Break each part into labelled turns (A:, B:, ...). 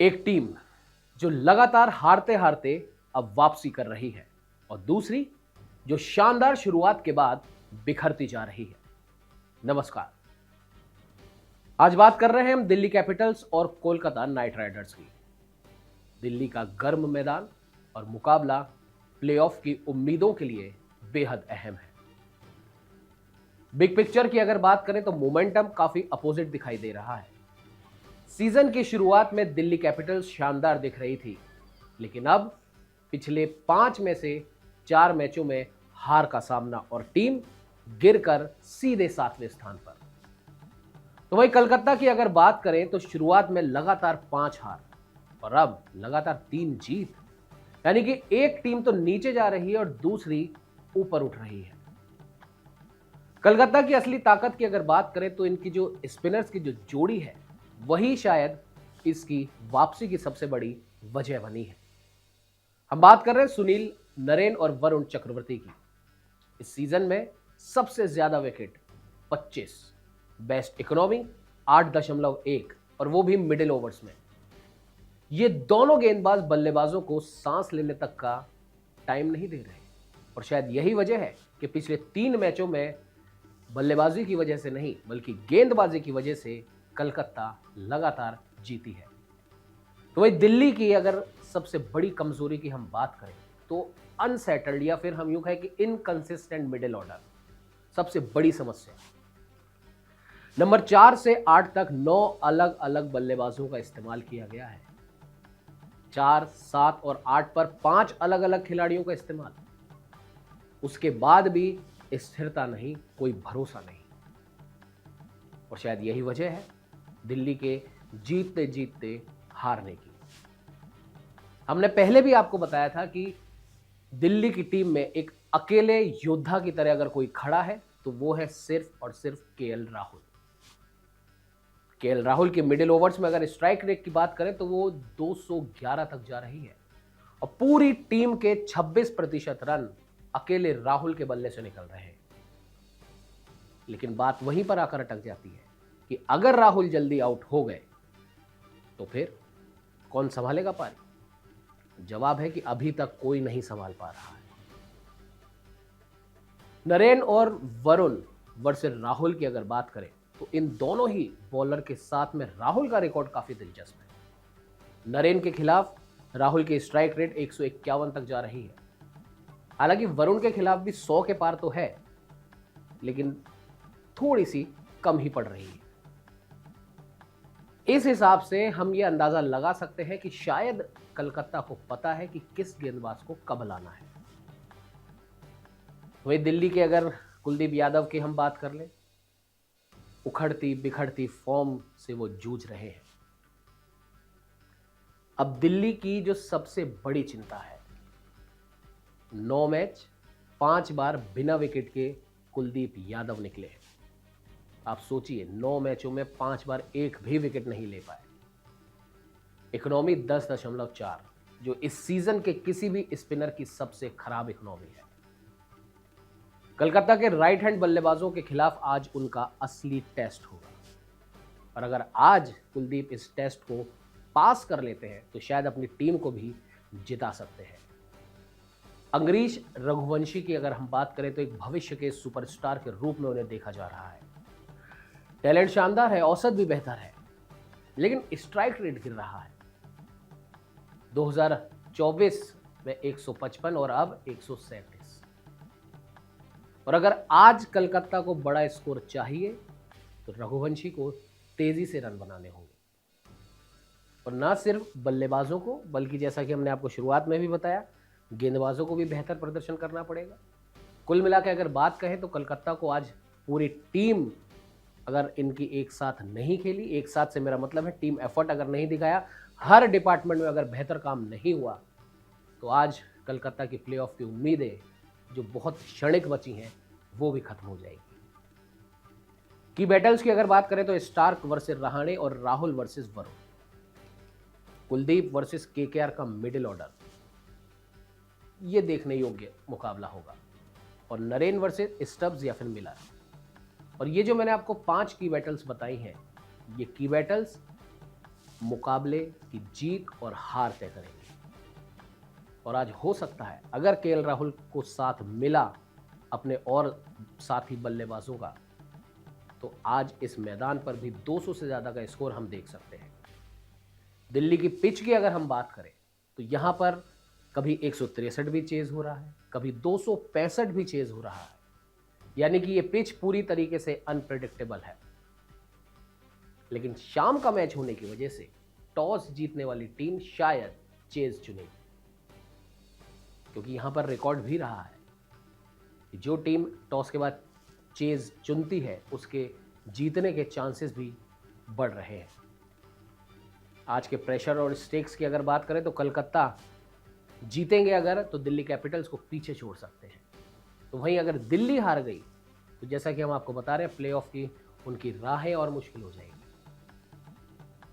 A: एक टीम जो लगातार हारते हारते अब वापसी कर रही है और दूसरी जो शानदार शुरुआत के बाद बिखरती जा रही है। नमस्कार। आज बात कर रहे हैं हम दिल्ली कैपिटल्स और कोलकाता नाइट राइडर्स की। दिल्ली का गर्म मैदान और मुकाबला प्लेऑफ की उम्मीदों के लिए बेहद अहम है। बिग पिक्चर की अगर बात करें तो मोमेंटम काफी अपोजिट दिखाई दे रहा है। सीजन की शुरुआत में दिल्ली कैपिटल्स शानदार दिख रही थी, लेकिन अब पिछले 5 में से 4 मैचों में हार का सामना और टीम गिरकर सीधे 7वें स्थान पर। तो वही कलकत्ता की अगर बात करें तो शुरुआत में लगातार 5 हार और अब लगातार 3 जीत, यानी कि एक टीम तो नीचे जा रही है और दूसरी ऊपर उठ रही है। कलकत्ता की असली ताकत की अगर बात करें तो इनकी जो स्पिनर्स की जो जोड़ी है वही शायद इसकी वापसी की सबसे बड़ी वजह बनी है। हम बात कर रहे हैं सुनील नरेन और वरुण चक्रवर्ती की। इस सीजन में सबसे ज्यादा विकेट 25, बेस्ट इकोनॉमी 8.1 और वो भी मिडिल ओवर्स में। ये दोनों गेंदबाज बल्लेबाजों को सांस लेने तक का टाइम नहीं दे रहे और शायद यही वजह है कि पिछले 3 मैचों में बल्लेबाजी की वजह से नहीं बल्कि गेंदबाजी की वजह से कलकत्ता लगातार जीती है। तो वही दिल्ली की अगर सबसे बड़ी कमजोरी की हम बात करें तो अनसेटल्ड या फिर हम यूं कहें कि इनकंसिस्टेंट मिडिल ऑर्डर सबसे बड़ी समस्या। नंबर 4 से 8 तक 9 अलग अलग बल्लेबाजों का इस्तेमाल किया गया है। 4, 7 और 8 पर 5 अलग अलग खिलाड़ियों का इस्तेमाल। उसके बाद भी स्थिरता नहीं, कोई भरोसा नहीं और शायद यही वजह है दिल्ली के जीतते जीतते हारने की। हमने पहले भी आपको बताया था कि दिल्ली की टीम में एक अकेले योद्धा की तरह अगर कोई खड़ा है तो वो है सिर्फ और सिर्फ केएल राहुल। केएल राहुल के मिडिल ओवर्स में अगर स्ट्राइक रेट की बात करें तो वो 211 तक जा रही है और पूरी टीम के 26% रन अकेले राहुल के बल्ले से निकल रहे हैं। लेकिन बात वहीं पर आकर अटक जाती है कि अगर राहुल जल्दी आउट हो गए तो फिर कौन संभालेगा पारी? जवाब है कि अभी तक कोई नहीं संभाल पा रहा है। नरेन और वरुण वर्सेस राहुल की अगर बात करें तो इन दोनों ही बॉलर के साथ में राहुल का रिकॉर्ड काफी दिलचस्प है। नरेन के खिलाफ राहुल की स्ट्राइक रेट 151 तक जा रही है। हालांकि वरुण के खिलाफ भी 100 के पार तो है, लेकिन थोड़ी सी कम ही पड़ रही है। इस हिसाब से हम ये अंदाजा लगा सकते हैं कि शायद कलकत्ता को पता है कि किस गेंदबाज को कब लाना है। वही दिल्ली के अगर कुलदीप यादव की हम बात कर लें, उखड़ती बिखड़ती फॉर्म से वो जूझ रहे हैं। अब दिल्ली की जो सबसे बड़ी चिंता है, 9 मैच 5 बार बिना विकेट के कुलदीप यादव निकले हैं। आप सोचिए 9 मैचों में 5 बार एक भी विकेट नहीं ले पाए। इकोनॉमी 10.4 जो इस सीजन के किसी भी स्पिनर की सबसे खराब इकोनॉमी है। कलकत्ता के राइट हैंड बल्लेबाजों के खिलाफ आज उनका असली टेस्ट होगा और अगर आज कुलदीप इस टेस्ट को पास कर लेते हैं तो शायद अपनी टीम को भी जिता सकते हैं। अंग्रीश रघुवंशी की अगर हम बात करें तो एक भविष्य के सुपरस्टार के रूप में उन्हें देखा जा रहा है। टैलेंट शानदार है, औसत भी बेहतर है, लेकिन स्ट्राइक रेट गिर रहा है। 2024 में 155 और अब 137। और अगर आज कलकत्ता को बड़ा स्कोर चाहिए तो रघुवंशी को तेजी से रन बनाने होंगे और ना सिर्फ बल्लेबाजों को बल्कि जैसा कि हमने आपको शुरुआत में भी बताया, गेंदबाजों को भी बेहतर प्रदर्शन करना पड़ेगा। कुल मिलाकर अगर बात कहें तो कलकत्ता को आज पूरी टीम अगर इनकी एक साथ नहीं खेली, एक साथ से मेरा मतलब है टीम एफर्ट अगर नहीं दिखाया, हर डिपार्टमेंट में अगर बेहतर काम नहीं हुआ तो आज कलकत्ता की प्लेऑफ की उम्मीदें जो बहुत क्षणिक बची हैं वो भी खत्म हो जाएगी। की बैटल्स की अगर बात करें तो स्टार्क वर्सेस रहाणे और Rahul versus Varun, Kuldeep versus KKR का मिडिल ऑर्डर, ये देखने योग्य मुकाबला होगा और नरेन वर्सेस स्टब्स या फिर मिलर। और ये जो मैंने आपको 5 की बैटल्स बताई हैं, ये की बैटल्स मुकाबले की जीत और हार तय करेंगे। और आज हो सकता है अगर केएल राहुल को साथ मिला अपने और साथी बल्लेबाजों का, तो आज इस मैदान पर भी 200 से ज़्यादा का स्कोर हम देख सकते हैं। दिल्ली की पिच की अगर हम बात करें तो यहाँ पर कभी 163 भी चेज हो रहा है, कभी 265 भी चेज हो रहा है, यानी कि ये पिच पूरी तरीके से अनप्रेडिक्टेबल है। लेकिन शाम का मैच होने की वजह से टॉस जीतने वाली टीम शायद चेज चुनेगी, क्योंकि यहां पर रिकॉर्ड भी रहा है कि जो टीम टॉस के बाद चेज चुनती है उसके जीतने के चांसेस भी बढ़ रहे हैं। आज के प्रेशर और स्टेक्स की अगर बात करें तो कलकत्ता जीतेंगे अगर, तो दिल्ली कैपिटल्स को पीछे छोड़ सकते हैं। तो वहीं अगर दिल्ली हार गई तो जैसा कि हम आपको बता रहे हैं, प्लेऑफ की उनकी राहें और मुश्किल हो जाएगी।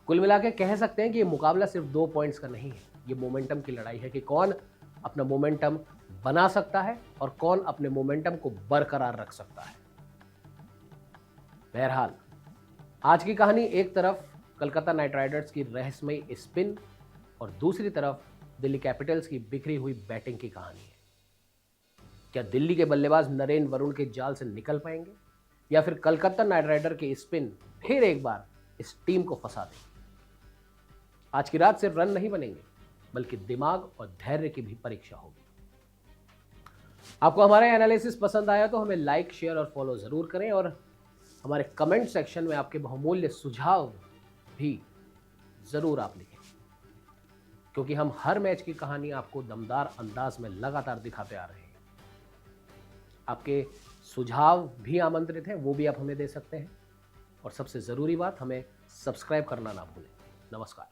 A: कुल मिला के कह सकते हैं कि ये मुकाबला सिर्फ 2 पॉइंट्स का नहीं है, ये मोमेंटम की लड़ाई है कि कौन अपना मोमेंटम बना सकता है और कौन अपने मोमेंटम को बरकरार रख सकता है। बहरहाल आज की कहानी एक तरफ कलकत्ता नाइट राइडर्स की रहस्यमयी स्पिन और दूसरी तरफ दिल्ली कैपिटल्स की बिखरी हुई बैटिंग की कहानी है। क्या दिल्ली के बल्लेबाज नरेन वरुण के जाल से निकल पाएंगे या फिर कलकत्ता नाइट राइडर की स्पिन फिर एक बार इस टीम को फंसा देगी? आज की रात सिर्फ रन नहीं बनेंगे, बल्कि दिमाग और धैर्य की भी परीक्षा होगी। आपको हमारा एनालिसिस पसंद आया तो हमें लाइक, शेयर और फॉलो जरूर करें और हमारे कमेंट सेक्शन में आपके बहुमूल्य सुझाव भी जरूर आप लिखें, क्योंकि हम हर मैच की कहानी आपको दमदार अंदाज में लगातार दिखाते आ रहे हैं। आपके सुझाव भी आमंत्रित हैं, वो भी आप हमें दे सकते हैं। और सबसे ज़रूरी बात, हमें सब्सक्राइब करना ना भूलें। नमस्कार।